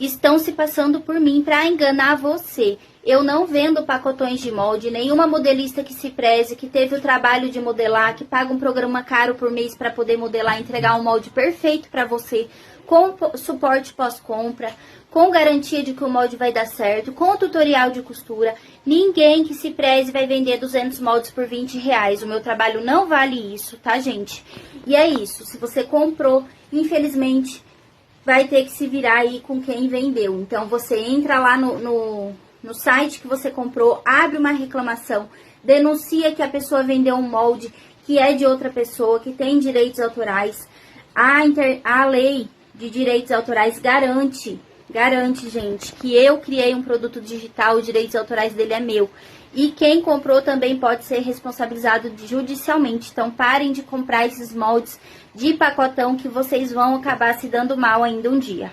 estão se passando por mim para enganar você. Eu não vendo pacotões de molde, nenhuma modelista que se preze, que teve o trabalho de modelar, que paga um programa caro por mês para poder modelar e entregar um molde perfeito para você, com suporte pós-compra, com garantia de que o molde vai dar certo, com tutorial de costura. Ninguém que se preze vai vender 200 moldes por R$20. O meu trabalho não vale isso, tá, gente? E é isso. Se você comprou, infelizmente, vai ter que se virar aí com quem vendeu. Então, você entra lá no site que você comprou, abre uma reclamação, denuncia que a pessoa vendeu um molde que é de outra pessoa, que tem direitos autorais. A lei de direitos autorais garante, gente, que eu criei um produto digital, os direitos autorais dele é meu. E quem comprou também pode ser responsabilizado judicialmente. Então, parem de comprar esses moldes de pacotão que vocês vão acabar se dando mal ainda um dia.